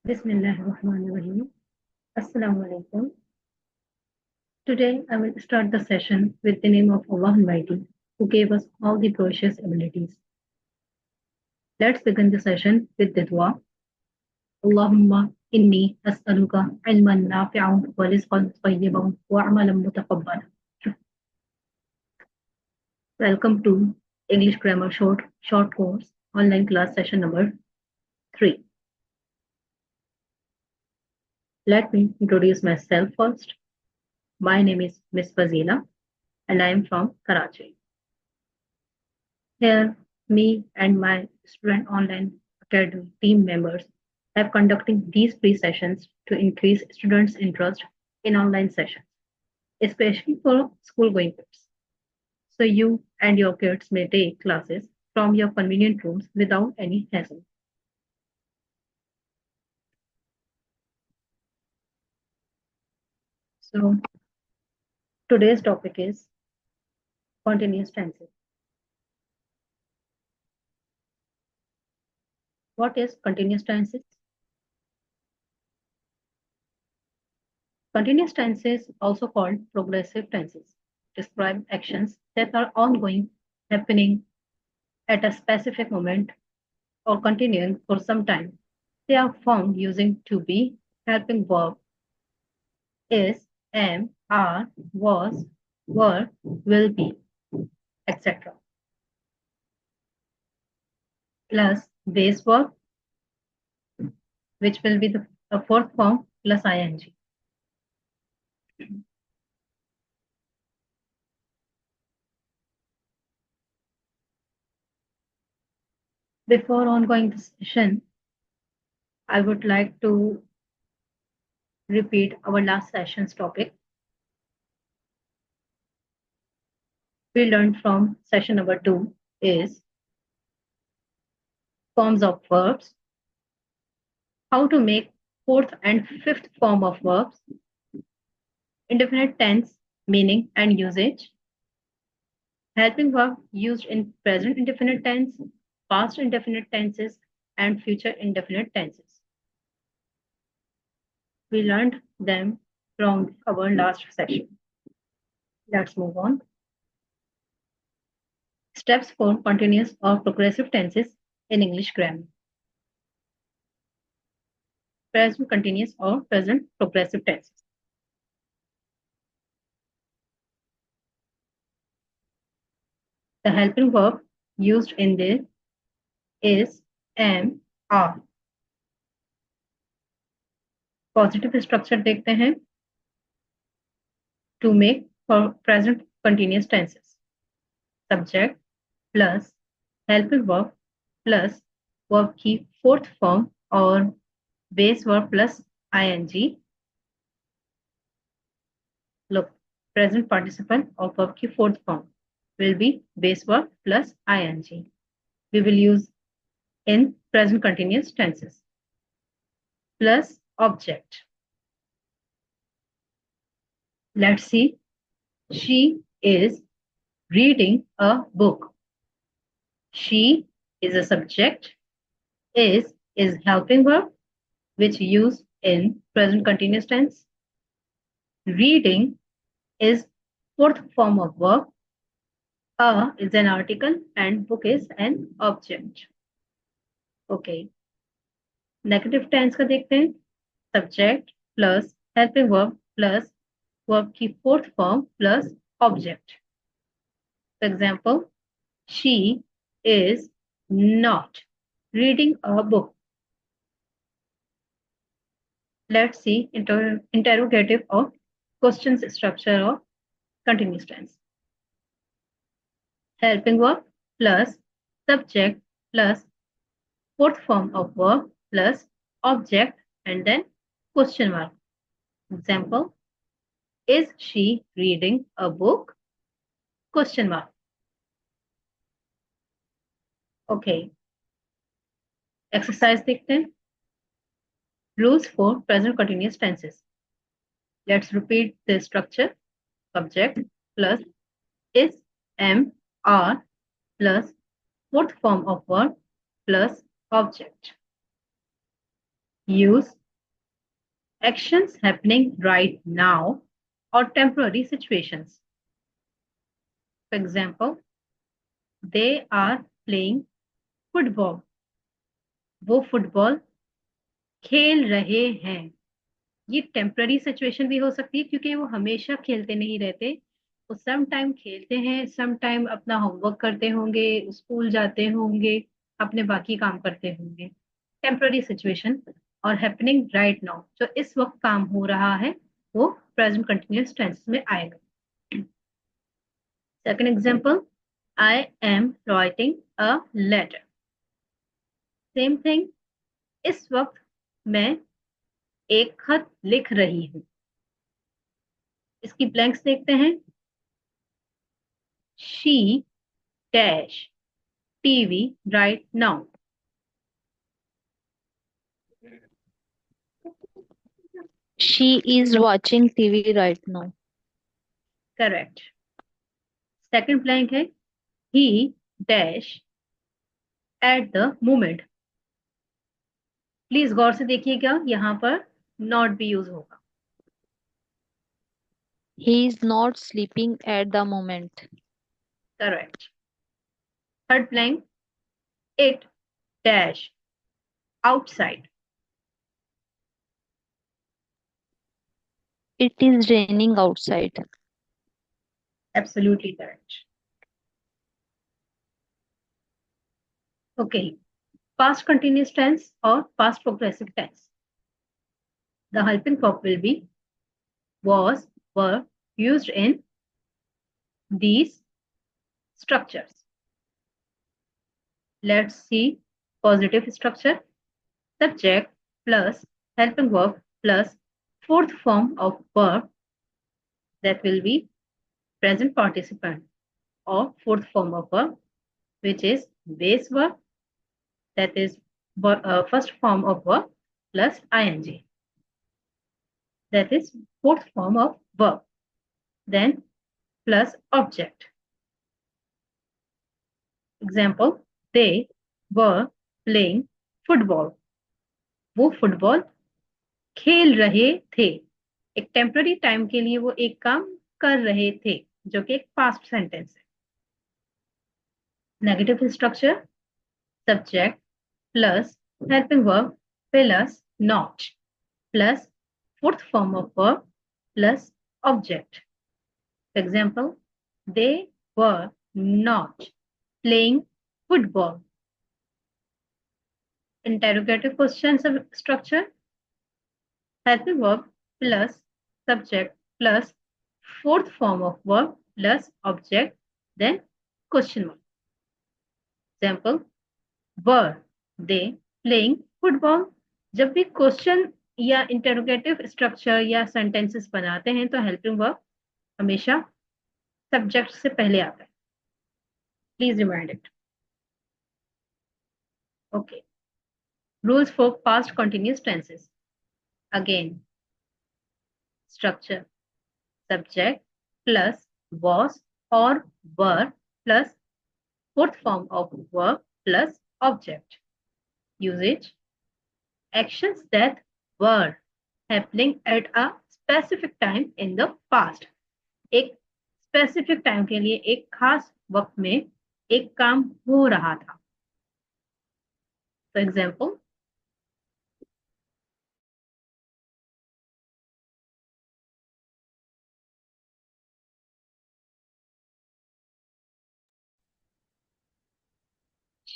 Bismillahirrahmanirrahim. Assalamu alaikum. Today I will start the session with the name of Allah Almighty, who gave us all the precious abilities. Let's begin the session with the dua. Allahumma inni as'aluka ilman nafi'an wa rizqan tayyiban wa amalan mutaqabbalan. Welcome to English Grammar Short Course online class session number 3. Let me introduce myself first. My name is Miss Fazila and I am from Karachi. Here, me and my student online academy team members have conducting these free sessions to increase students' interest in online sessions, especially for school-going kids. So you and your kids may take classes from your convenient rooms without any hassle. So today's topic is continuous tenses. What is continuous tenses? Continuous tenses, also called progressive tenses, describe actions that are ongoing, happening at a specific moment or continuing for some time. They are found using to be, helping verb, is, am, are, was, were, will be, etc. Plus base verb, which will be the fourth form plus ing. Before ongoing the session, I would like to repeat our last session's topic. We learned from session number 2 is forms of verbs, how to make fourth and fifth form of verbs, indefinite tense, meaning and usage, helping verb used in present indefinite tense, past indefinite tenses, and future indefinite tenses. We learned them from our last session. Let's move on. Steps for continuous or progressive tenses in English grammar. Present continuous or present progressive tenses. The helping verb used in this is am, are. Positive structure देखते हैं. To make for present continuous tenses. Subject plus helping verb plus verb की fourth form or base verb plus ing. Look, present participle of verb की fourth form will be base verb plus ing. We will use in present continuous tenses. Plus object. Let's see. She is reading a book. She is a subject. Is helping verb which use in present continuous tense. Reading is fourth form of verb. A is an article and book is an object. Okay. Negative tense का देखते हैं. Subject plus helping verb plus verb की fourth form plus object. For example, she is not reading a book. Let's see interrogative or questions structure of continuous tense. Helping verb plus subject plus fourth form of verb plus object and then question mark. Example, is she reading a book? Question mark. Okay. Exercise देखते हैं. Rules for present continuous tenses. Let's repeat the structure. Subject plus is, am, are plus fourth form of verb plus object. use actions happening right now or temporary situations. For example, they are playing football. वो football खेल रहे हैं. ये temporary situation भी हो सकती है क्योंकि वो हमेशा खेलते नहीं रहते. वो सम टाइम खेलते हैं, सम टाइम अपना होमवर्क करते होंगे, स्कूल जाते होंगे, अपने बाकी काम करते होंगे. Temporary situation. और हैपनिंग राइट नाउ, जो इस वक्त काम हो रहा है, वो प्रेजेंट कंटिन्यूअस टेंस में आएगा. Second example, I am writing a letter. Same thing. इस वक्त मैं एक खत लिख रही हूँ. इसकी ब्लैंक्स देखते हैं. She dash TV right now. She is watching TV right now. Correct. Second blank है, he dash at the moment. Please गौर से देखिएगा, यहाँ पर नॉट भी यूज होगा. He is not sleeping at the moment. Correct. Third blank, it dash outside. It is raining outside. Absolutely correct. Okay. Past continuous tense और past progressive tense. The helping verb will be was, were used in these structures. Let's see positive structure. Subject plus helping verb plus fourth form of verb, that will be present participant, or fourth form of verb, which is base verb, that is first form of verb plus ing, that is fourth form of verb, then plus object. Example, they were playing football. वो football खेल रहे थे. एक temporary time के लिए वो एक काम कर रहे थे, जो कि एक पास्ट सेंटेंस है. Negative structure. Subject plus helping verb plus not plus fourth form of verb plus object. Example, they were not playing football. Interrogative question structure. helping verb plus subject plus fourth form of verb plus object, then question mark. Example, were they playing football? जब भी question या interrogative structure या sentences बनाते हैं तो helping verb हमेशा subject से पहले आता है. Please remind it. Okay. Rules for past continuous tenses. Again, structure subject plus was or were plus fourth form of verb plus object. Usage, actions that were happening at a specific time in the past. एक specific time के लिए एक खास वक्त में एक काम हो रहा था. For example,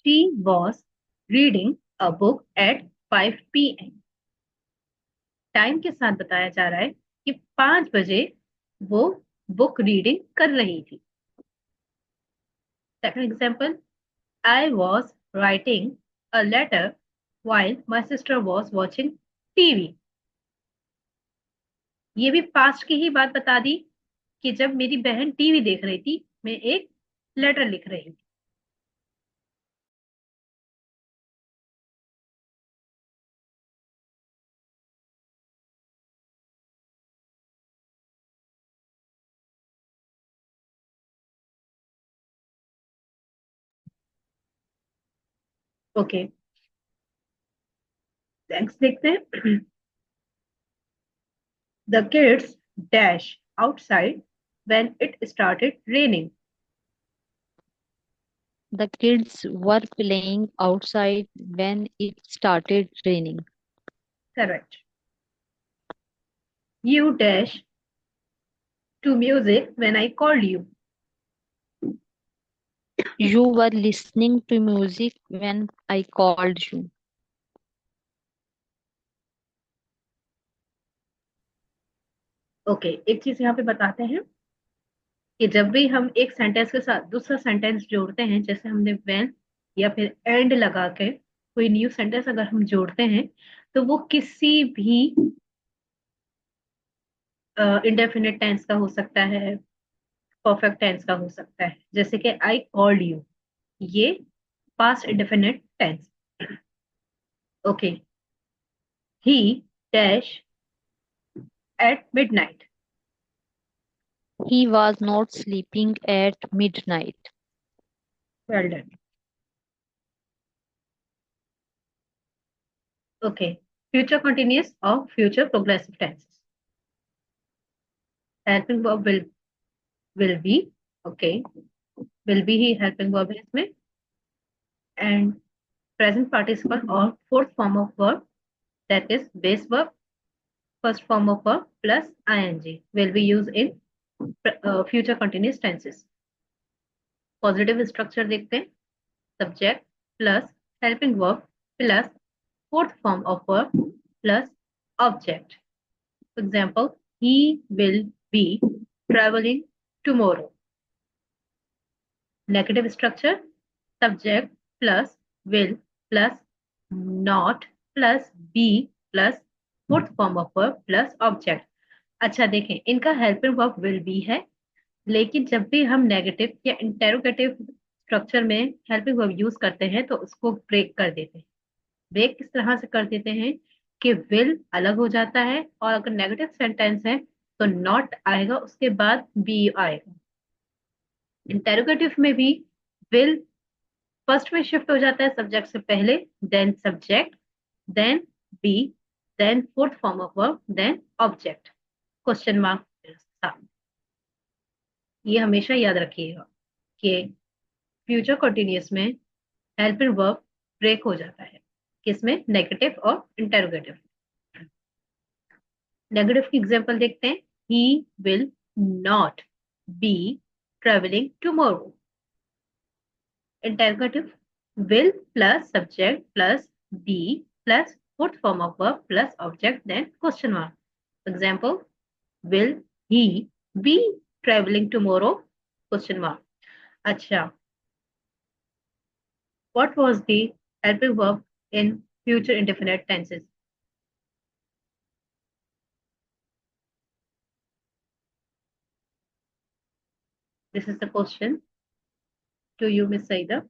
she was reading a book at 5 p.m. Time के साथ बताया जा रहा है कि 5 बजे वो बुक रीडिंग कर रही थी. Second example, I was writing a letter while my sister was watching TV. ये भी पास्ट की ही बात बता दी कि जब मेरी बहन टीवी देख रही थी, मैं एक लेटर लिख रही थी. ओके. नेक्स्ट देखते हैं। The kids dash outside when it started raining. The kids were playing outside when it started raining. Correct. You dash to music when I called you. You were listening to music when I called you. Okay, एक चीज यहाँ पे बताते हैं कि जब भी हम एक सेंटेंस के साथ दूसरा सेंटेंस जोड़ते हैं, जैसे हमने व्हेन या फिर एंड लगा के कोई न्यू सेंटेंस अगर हम जोड़ते हैं, तो वो किसी भी इंडेफिनिट टेंस का हो सकता है, परफेक्ट टेंस का हो सकता है। जैसे कि आई कॉल्ड यू, ये past indefinite tense. Okay. He dash at midnight. He was not sleeping at midnight. Well done. Okay, future continuous और future progressive tenses. Helping verb will be. Okay, will be ही helping verb है इसमें। And present participle और fourth form of verb, that is base verb, first form of verb plus ing will be used in future continuous tenses। Positive structure देखते हैं। Subject plus helping verb plus fourth form of verb plus object. For example, he will be traveling tomorrow। Negative structure, subject plus will plus not plus be plus fourth form of verb plus object. अच्छा देखें, इनका helping verb will B है, लेकिन जब भी हम negative या interrogative structure में हेल्पिंग वर्ब यूज करते हैं तो उसको ब्रेक कर देते हैं। ब्रेक किस तरह से कर देते हैं कि विल अलग हो जाता है, और अगर नेगेटिव सेंटेंस है तो नॉट आएगा, उसके बाद बी आएगा। इंटेरोगेटिव में भी विल फर्स्ट में शिफ्ट हो जाता है सब्जेक्ट से पहले, then subject, then be, then fourth form of verb, then object, question mark के साथ। ये हमेशा याद रखिएगा कि फ्यूचर कंटिन्यूअस में हेल्पिंग वर्ब ब्रेक हो जाता है, किसमें, नेगेटिव और इंटेरोगेटिव। नेगेटिव की एग्जांपल देखते हैं। He will not be travelling tomorrow. Interrogative, will plus subject plus be plus fourth form of verb plus object, then question mark. Example, will he be travelling tomorrow, question mark. अच्छा, what was the helping verb in future indefinite tenses? This is the question to you, Miss Saida।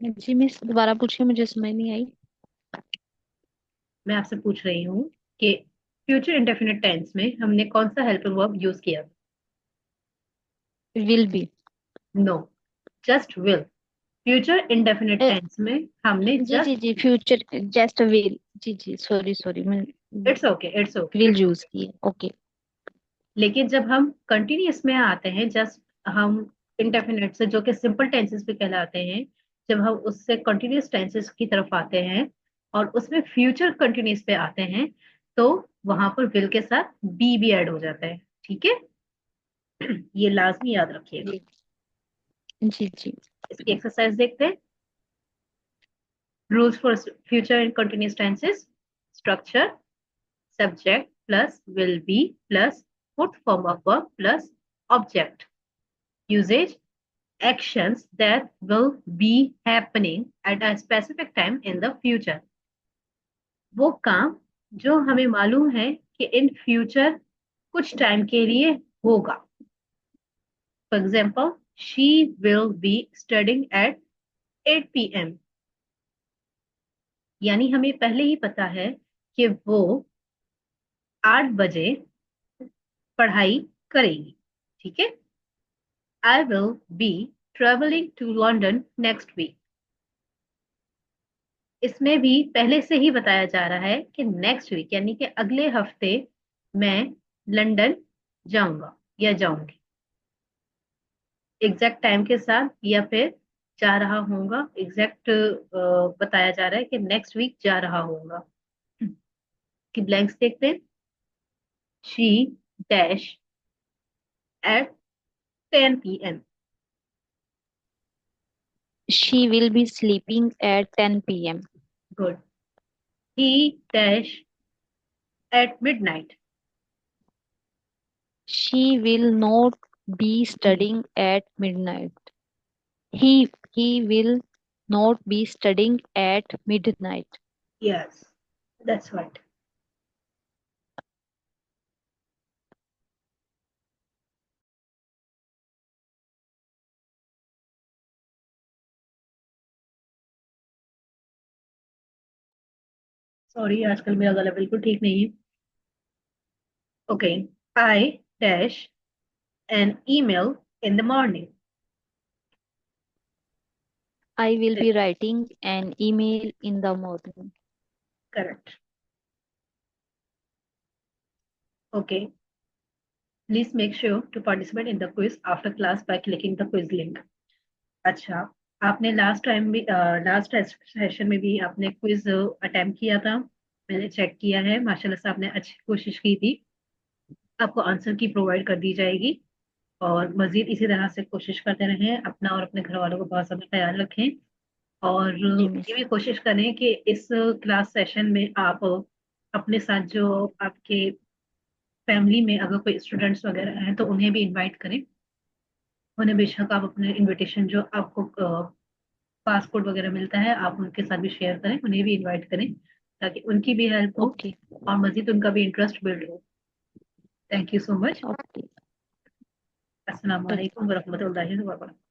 जी miss, दोबारा पूछिए, मुझे समझ नहीं आई। मैं आपसे पूछ रही हूँ कि फ्यूचर इंडेफिनिट टेंस में हमने कौन सा हेल्पिंग वर्ब यूज किया? Will be. No, just will. Future indefinite tense में हमने जी जी जस्ट, जी, फ्यूचर जस्ट विल। जी जी, सॉरी सॉरी, मैं it's okay, it's okay, will it's use okay. की है। ओके। लेकिन जब हम कंटिन्यूअस में आते हैं, जस्ट हम इंडेफिनिट से, जो कि सिंपल टेंसेस भी कहलाते हैं, जब हम उससे कंटिन्यूअस टेंसेस की तरफ आते हैं और उसमें फ्यूचर कंटिन्यूअस पे आते हैं, तो वहां पर विल के साथ बी भी ऐड हो जाता है। ठीक है, ये लाजमी याद रखिएगा। जी जी जी। इसकी एक्सरसाइज देखते हैं। Rules for future in continuous tenses. Structure, subject plus will be plus fourth form of verb plus object. Usage, actions that will be happening at a specific time in the future। वो काम जो हमें मालूम है कि in future कुछ time के लिए होगा। For example, she will be studying at 8 p.m। यानी हमें पहले ही पता है कि वो 8 बजे पढ़ाई करेगी। ठीक है। I will be travelling to London next week. इसमें भी पहले से ही बताया जा रहा है कि नेक्स्ट वीक यानी कि अगले हफ्ते मैं लंदन जाऊंगा या जाऊंगी, एग्जैक्ट टाइम के साथ, या फिर जा रहा होऊंगा, एग्जैक्ट बताया जा रहा है कि नेक्स्ट वीक जा रहा होऊंगा। कि ब्लैंक्स देखते हैं। She dash at 10 p.m. She will be sleeping at 10 p.m. Good. He dash at midnight. She will not be studying at midnight. He will not be studying at midnight. Yes, that's right. Sorry, आजकल मेरा गला बिल्कुल ठीक नहीं है। Okay. I dash an email in the morning. I will be writing an email in the morning. Correct. Okay. Please make sure to participate in the quiz after class by clicking the quiz link. अच्छा, आपने last time भी, last session में भी आपने quiz attempt किया था। मैंने check किया है, माशाल्लाह से आपने अच्छी कोशिश की थी। आपको आंसर की प्रोवाइड कर दी जाएगी। और मजीद इसी तरह से कोशिश करते रहें, अपना और अपने घर वालों को बहुत ज़्यादा ख्याल रखें। और जी ये मिस। भी कोशिश करें कि इस क्लास सेशन में आप अपने साथ जो आपके फैमिली में अगर कोई स्टूडेंट्स वगैरह हैं तो उन्हें भी इनवाइट करें। उन्हें बेशक आप अपने इनविटेशन जो आपको पासपोर्ट वगैरह मिलता है आप उनके साथ भी शेयर करें, उन्हें भी इनवाइट करें, ताकि उनकी भी हेल्प हो Okay. और मजीद उनका भी इंटरेस्ट बिल्ड हो। Thank you so much. Okay. अस्सलाम Okay. वालेकुम वरहमतुल्लाहि वबरकातुहू।